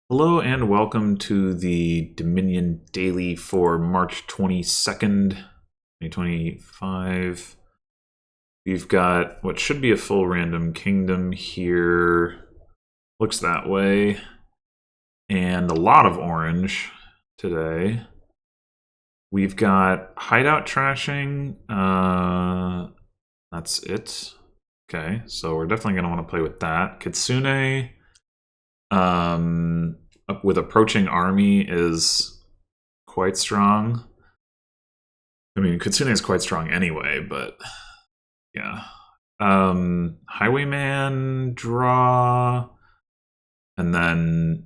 Hello and welcome to the Dominion Daily for March 22nd, 2025. We've got what should be a full random kingdom here. Looks that way. And a lot of orange today. We've got hideout trashing. That's it. Okay, so we're definitely going to want to play with that. Kitsune. With approaching army is quite strong. I mean, Kitsune is quite strong anyway, but yeah. Highwayman draw, and then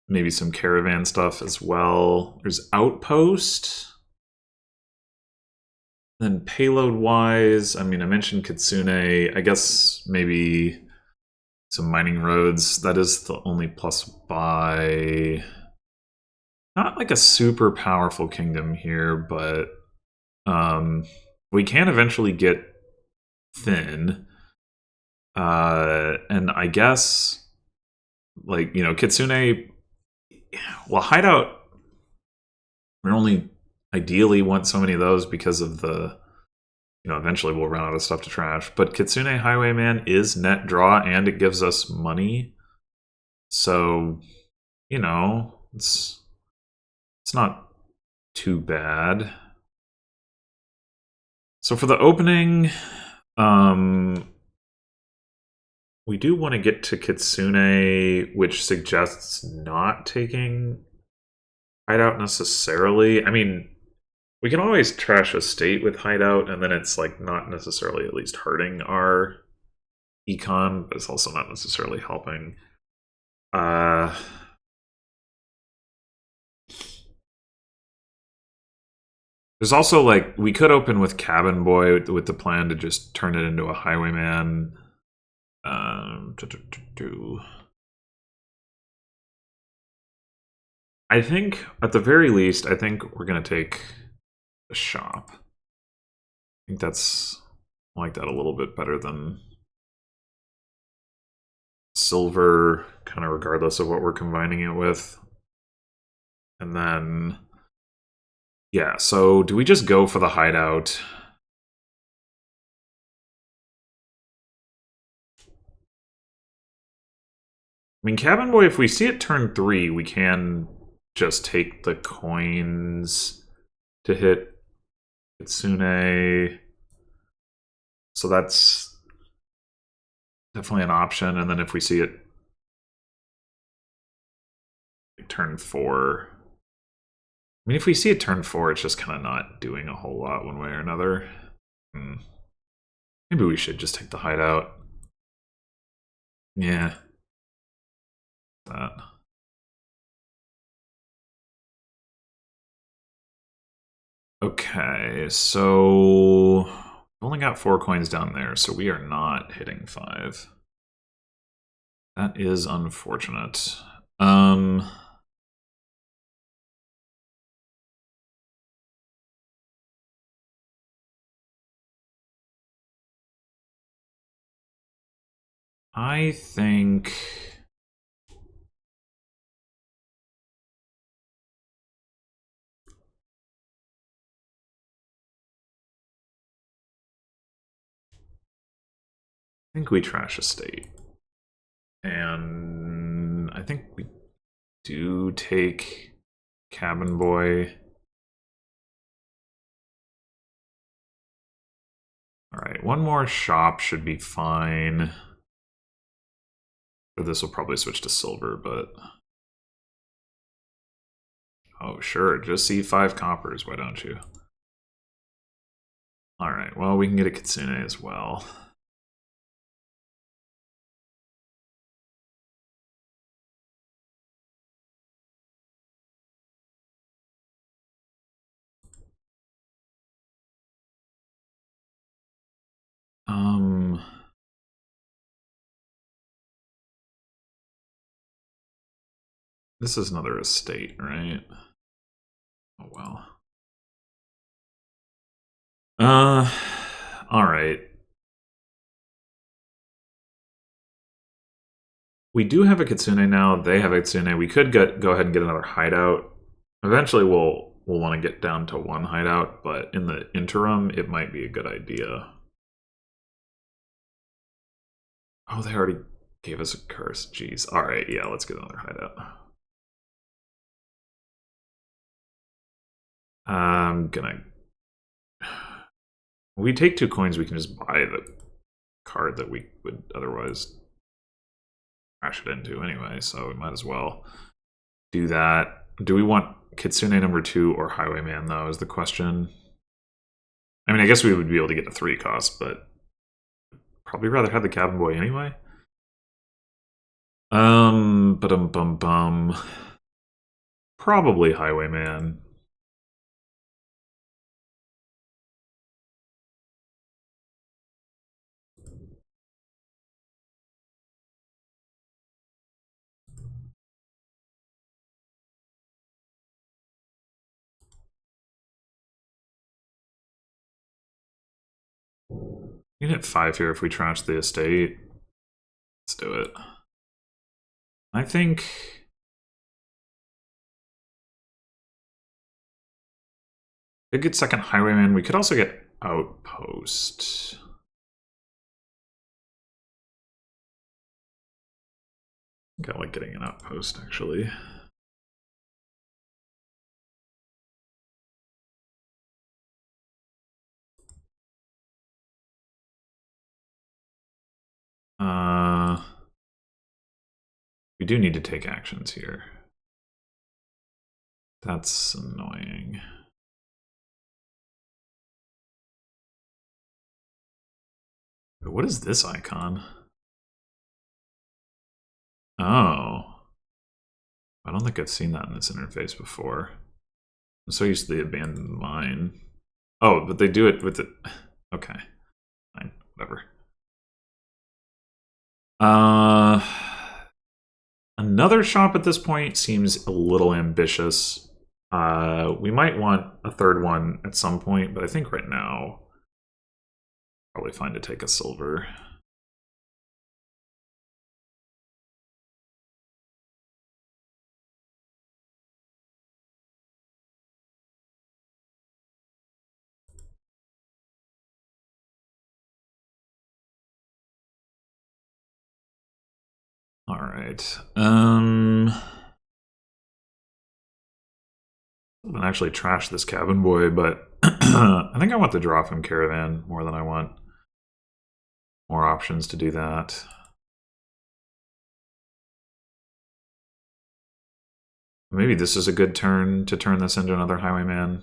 maybe some caravan stuff as well. There's Outpost. Then payload wise, I mean, I mentioned Kitsune. I guess maybe some mining roads. That is the only plus buy. Not like a super powerful kingdom here, but we can eventually get thin. And I guess, like, Kitsune, well, hideout, we only ideally want so many of those because of the, eventually we'll run out of stuff to trash. But Kitsune Highwayman is net draw and it gives us money. So, it's not too bad. So for the opening, we do want to get to Kitsune, which suggests not taking hideout necessarily. I mean, we can always trash a state with hideout, and then it's like not necessarily at least hurting our econ, but it's also not necessarily helping. There's also, like, we could open with Cabin Boy with the plan to just turn it into a Highwayman. I think, at the very least, I think we're going to take the shop. I think that's, I like that a little bit better than silver, kind of regardless of what we're combining it with. And then, yeah, so do we just go for the hideout? I mean, Cabin Boy, if we see it turn 3, we can just take the coins to hit Kitsune. So that's definitely an option. And then if we see it turn 4, I mean, if we see it turn 4, it's just kind of not doing a whole lot one way or another. Maybe we should just take the hideout. Yeah. That. Okay, so we've only got 4 coins down there, so we are not hitting 5. That is unfortunate. I think we trash a state. And I think we do take Cabin Boy. Alright, one more shop should be fine. Or this will probably switch to silver, but... Oh, sure, just see 5 coppers, why don't you? Alright, well, we can get a Kitsune as well. This is another estate, right? Oh, well. Alright. We do have a Kitsune now. They have a Kitsune. We could go ahead and get another hideout. Eventually, we'll want to get down to one hideout, but in the interim, it might be a good idea. Oh, they already gave us a curse. Jeez. All right, yeah, let's get another hideout. I'm gonna. When we take 2 coins, we can just buy the card that we would otherwise crash it into anyway, so we might as well do that. Do we want Kitsune number 2 or Highwayman, though, is the question. I mean, I guess we would be able to get the 3 cost, but probably rather have the Cabin Boy anyway. Probably Highwayman. We can hit 5 here if we trash the estate. Let's do it. I think... a good second Highwayman. We could also get Outpost. I think I like getting an Outpost, actually. We do need to take actions here. That's annoying. But what is this icon? Oh. I don't think I've seen that in this interface before. I'm so used to the abandoned mine. Oh, but they do it with the... Okay. Fine. Whatever. Another shop at this point seems a little ambitious. We might want a 3rd one at some point, but I think right now, probably fine to take a silver. All right. I'm gonna actually trash this Cabin Boy, but I think I want the draw from Caravan more than I want more options to do that. Maybe this is a good turn to turn this into another Highwayman.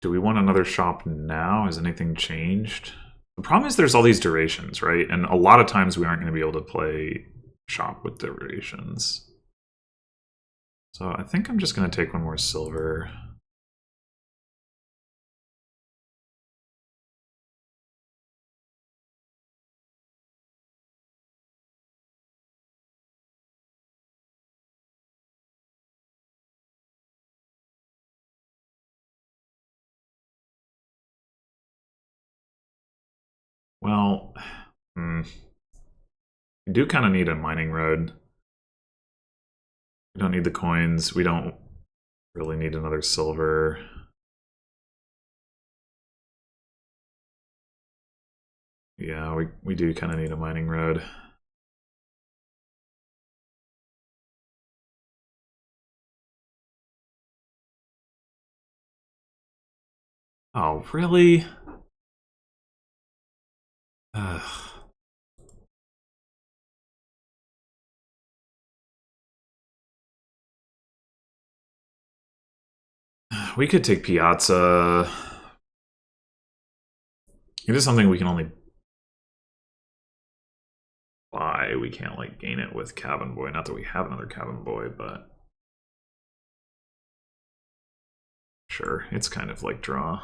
Do we want another shop now? Has anything changed? The problem is there's all these durations, right? And a lot of times we aren't going to be able to play shop with durations. So I think I'm just going to take one more silver. Well, we do kind of need a mining road. We don't need the coins. We don't really need another silver. Yeah, we do kind of need a mining road. Oh, really? Ugh. We could take Piazza. It is something we can only buy. We can't, like, gain it with Cabin Boy. Not that we have another Cabin Boy, but... sure, it's kind of like draw.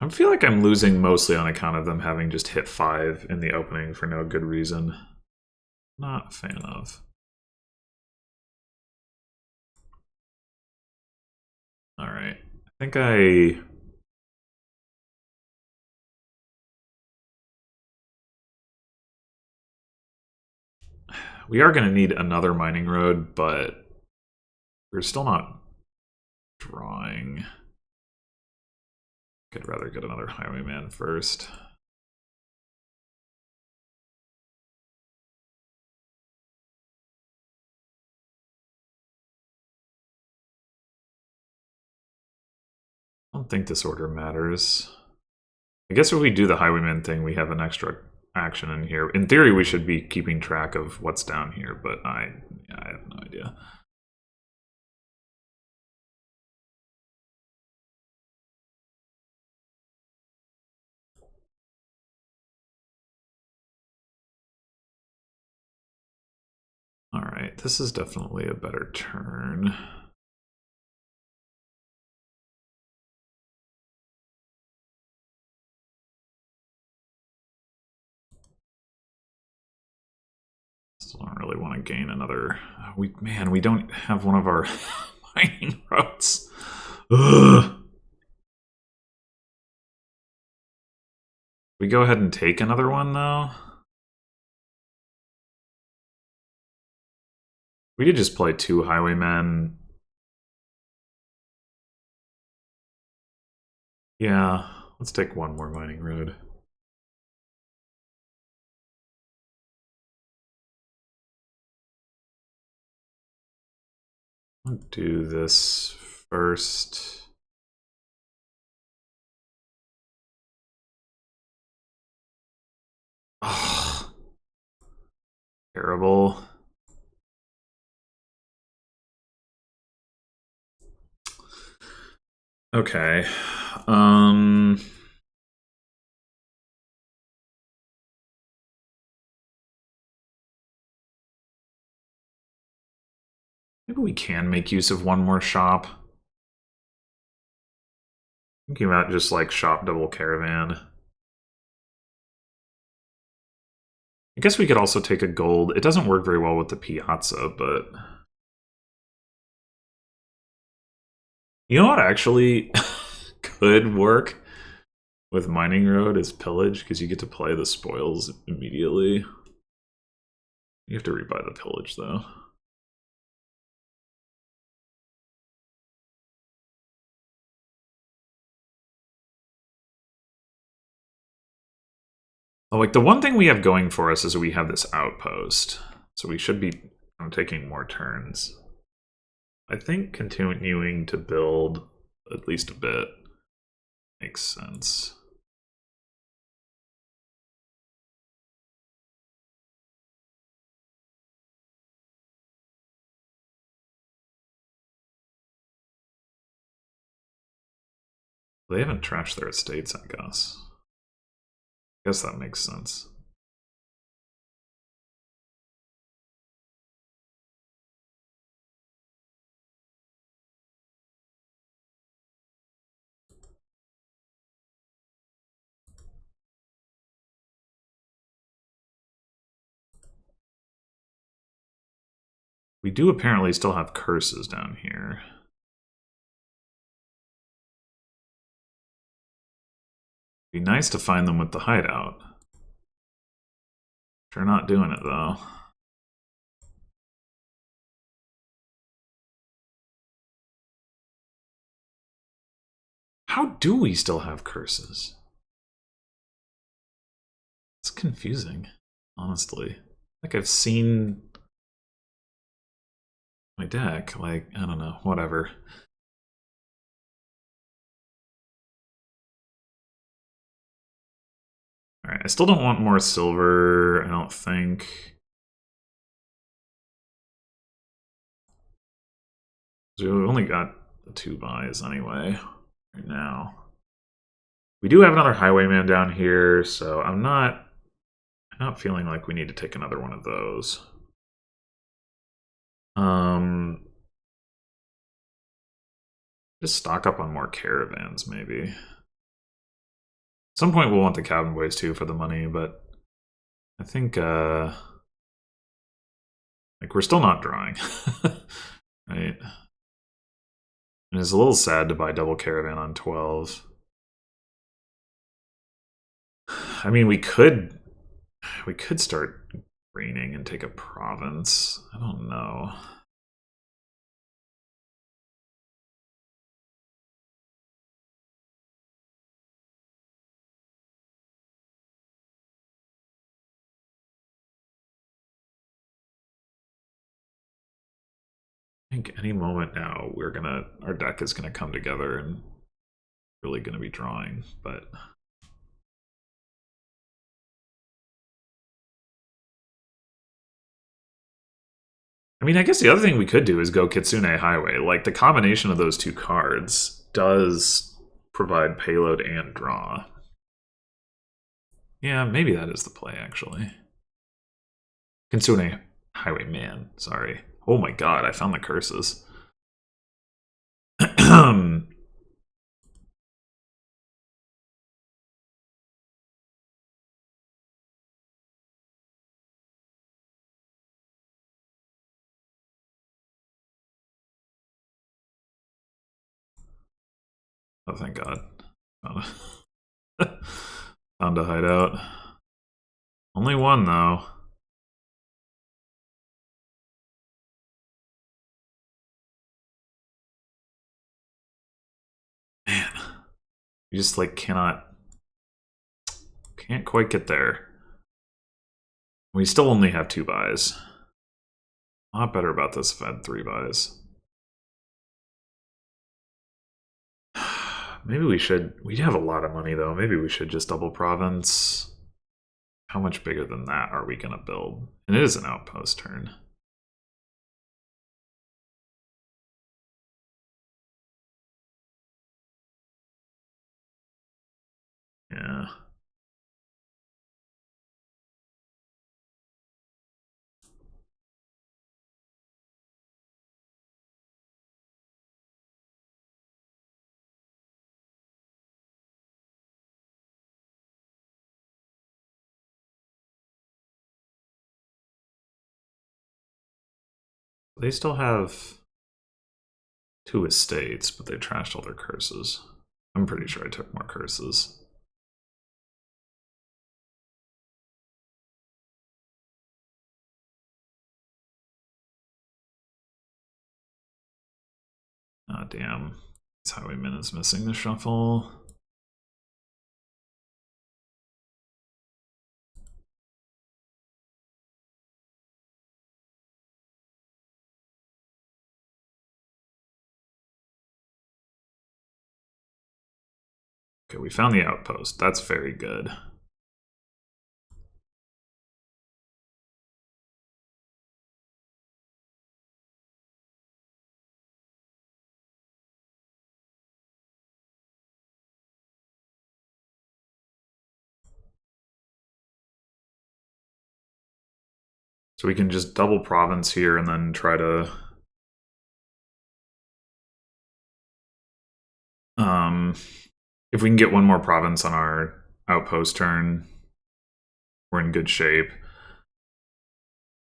I feel like I'm losing mostly on account of them having just hit 5 in the opening for no good reason. Not a fan of. Alright. I think we are going to need another mining road, but we're still not drawing. I'd rather get another highwayman first. I don't think this order matters. I guess if we do the highwayman thing, we have an extra action in here. In theory, we should be keeping track of what's down here, but I have no idea. Alright, this is definitely a better turn. Still don't really want to gain another... Man, we don't have one of our mining roads. Ugh. We go ahead and take another one, though? We could just play 2 highwaymen. Yeah, let's take one more mining road. I'll do this first. Oh, terrible. Okay. Maybe we can make use of one more shop. Thinking about just like shop double caravan. I guess we could also take a gold. It doesn't work very well with the piazza, but... You know what actually could work with Mining Road is Pillage, because you get to play the spoils immediately. You have to rebuy the Pillage, though. Oh, like, the one thing we have going for us is we have this outpost. So we should be taking more turns. I think continuing to build at least a bit makes sense. They haven't trashed their estates, I guess. I guess that makes sense. We do apparently still have curses down here. Be nice to find them with the hideout. They're not doing it, though. How do we still have curses? It's confusing, honestly. Like, I've seen my deck, like, I don't know, whatever. Alright, I still don't want more silver, I don't think. So we've only got the 2 buys anyway, right now. We do have another highwayman down here, so I'm not feeling like we need to take another one of those. Just stock up on more caravans, maybe. some point we'll want the cabin boys too for the money, but I think like we're still not drawing. Right? And it's a little sad to buy double caravan on 12. I mean, we could start greening and take a province. I don't know. I think any moment now our deck is gonna come together and really gonna be drawing, but I mean, I guess the other thing we could do is go Kitsune Highway. Like, the combination of those two cards does provide payload and draw. Yeah, maybe that is the play, actually. Kitsune Highway, man. Sorry. Oh my god, I found the curses. Oh, thank god. Found a hideout. Only one, though. Man. You just, like, can't quite get there. We still only have 2 buys. A lot better about this if I had 3 buys. Maybe we should. We have a lot of money, though. Maybe we should just double province. How much bigger than that are we going to build? And it is an outpost turn. Yeah. They still have 2 estates, but they trashed all their curses. I'm pretty sure I took more curses. Ah, damn. This highwayman is missing the shuffle. Okay, we found the outpost. That's very good. So we can just double province here and then try to... if we can get one more province on our outpost turn, we're in good shape.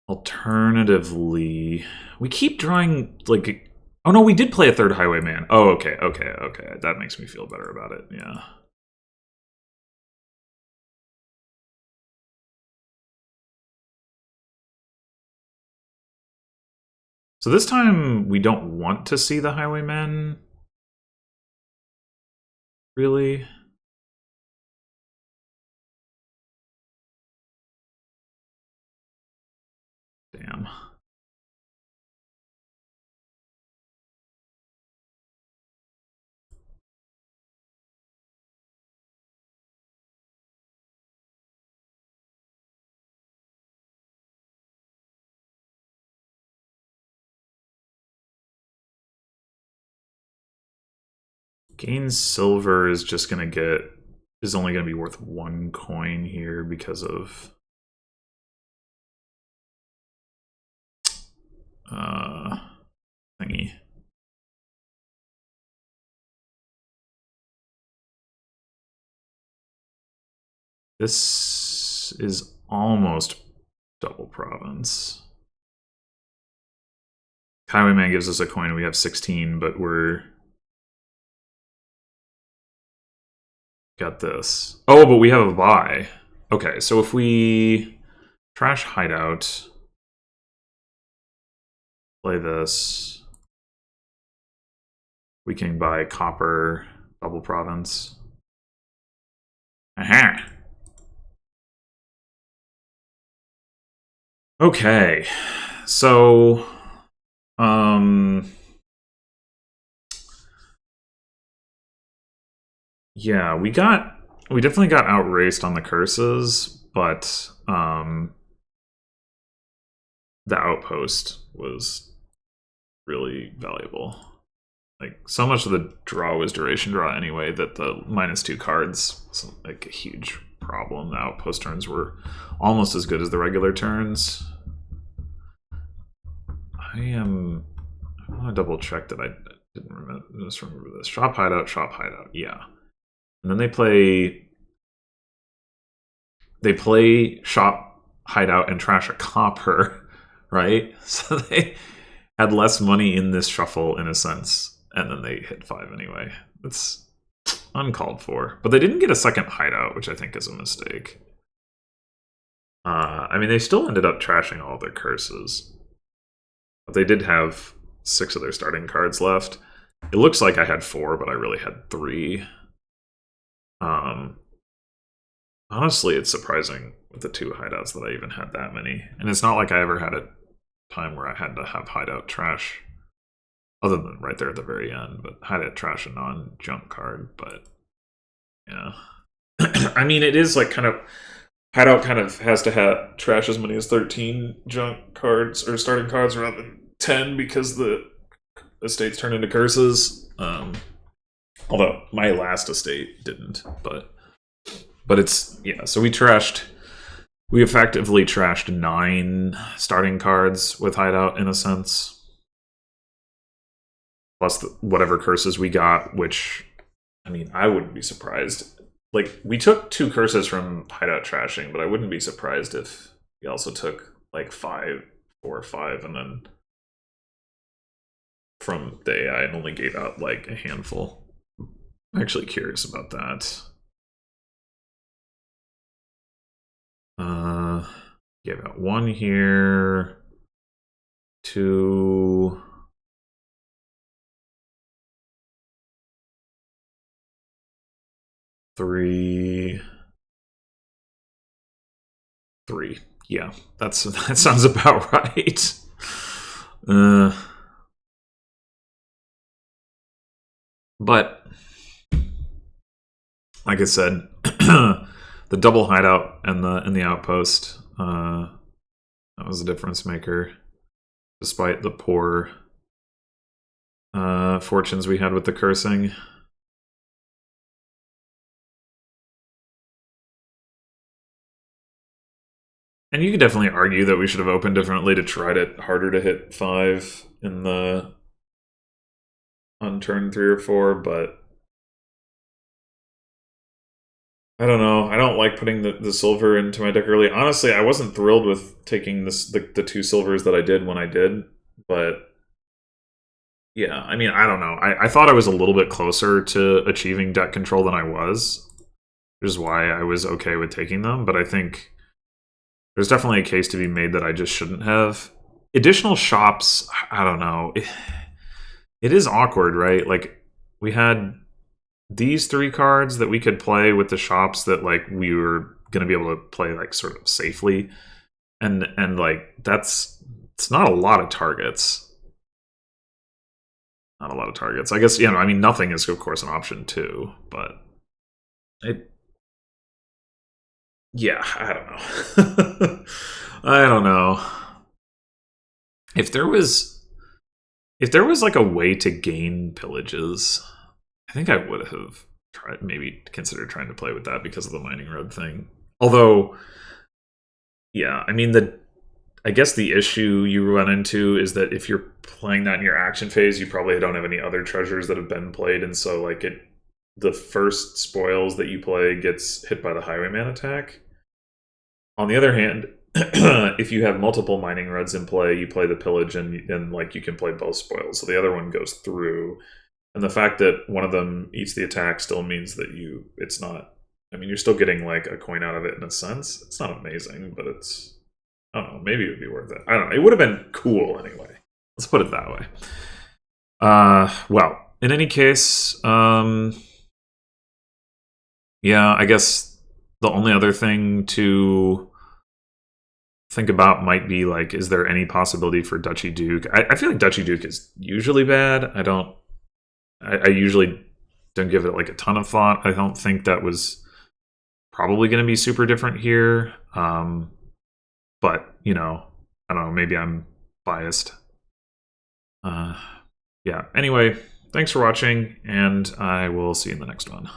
Alternatively, we keep drawing, like... Oh no, we did play a 3rd highwayman. Oh, okay. That makes me feel better about it, yeah. So this time, we don't want to see the highwaymen. Really? Damn. Gain silver is just gonna get... is only gonna be worth 1 coin here because of... thingy. This is almost double province. Highwayman gives us a coin. We have 16, but we're got this. Oh, but we have a buy. Okay, so if we trash hideout, play this, we can buy copper double province. Aha. Okay, so yeah, we definitely got outraced on the curses, but the outpost was really valuable. Like, so much of the draw was duration draw anyway that the -2 cards was like a huge problem. The outpost turns were almost as good as the regular turns. I want to double check that I didn't remember this. Shop hideout, yeah. And then they play shop hideout and trash a copper, right? So they had less money in this shuffle in a sense, and then they hit 5 anyway. That's uncalled for. But they didn't get a second hideout, which I think is a mistake. I mean, they still ended up trashing all their curses. But they did have 6 of their starting cards left. It looks like I had 4, but I really had 3. Honestly, it's surprising with the 2 hideouts that I even had that many. And it's not like I ever had a time where I had to have hideout trash, other than right there at the very end, but hideout trash a non-junk card. But yeah. I mean, it is like kind of, hideout kind of has to have trash as many as 13 junk cards or starting cards rather than 10 because the estates turn into curses. Although my last estate didn't, but it's, yeah, so we effectively trashed 9 starting cards with hideout in a sense, plus whatever curses we got, which, I mean, I wouldn't be surprised. Like, we took 2 curses from hideout trashing, but I wouldn't be surprised if we also took like 4 or 5, and then from the AI and only gave out like a handful. I'm actually curious about that. Gave out 1 here, 2, 3, 3. Yeah, that sounds about right. But like I said, the double hideout and the outpost, that was a difference maker, despite the poor fortunes we had with the cursing. And you could definitely argue that we should have opened differently to try harder to hit 5 in the on turn 3 or 4, but I don't know. I don't like putting the silver into my deck early. Honestly, I wasn't thrilled with taking the 2 silvers that I did when I did, but yeah, I mean, I don't know. I thought I was a little bit closer to achieving deck control than I was, which is why I was okay with taking them, but I think there's definitely a case to be made that I just shouldn't have. Additional shops, I don't know. It is awkward, right? Like, we had these 3 cards that we could play with the shops that like we were going to be able to play like sort of safely, and like it's not a lot of targets. Not a lot of targets. I guess, you know, I mean, nothing is of course an option too, but yeah, I don't know. I don't know. If there was like a way to gain pillages, I think I would have maybe considered trying to play with that because of the mining road thing. Although, yeah, I mean, I guess the issue you run into is that if you're playing that in your action phase, you probably don't have any other treasures that have been played, and so like the first spoils that you play gets hit by the Highwayman attack. On the other hand, if you have multiple mining rods in play, you play the pillage, and like you can play both spoils, so the other one goes through. And the fact that one of them eats the attack still means that it's not. I mean, you're still getting like a coin out of it in a sense. It's not amazing, but it's. I don't know. Maybe it would be worth it. I don't know. It would have been cool anyway. Let's put it that way. Well, in any case, yeah, I guess the only other thing to think about might be like, is there any possibility for Duchy Duke? I feel like Duchy Duke is usually bad. I usually don't give it like a ton of thought. I don't think that was probably going to be super different here. But, you know, I don't know, maybe I'm biased. Yeah, anyway, thanks for watching, and I will see you in the next one.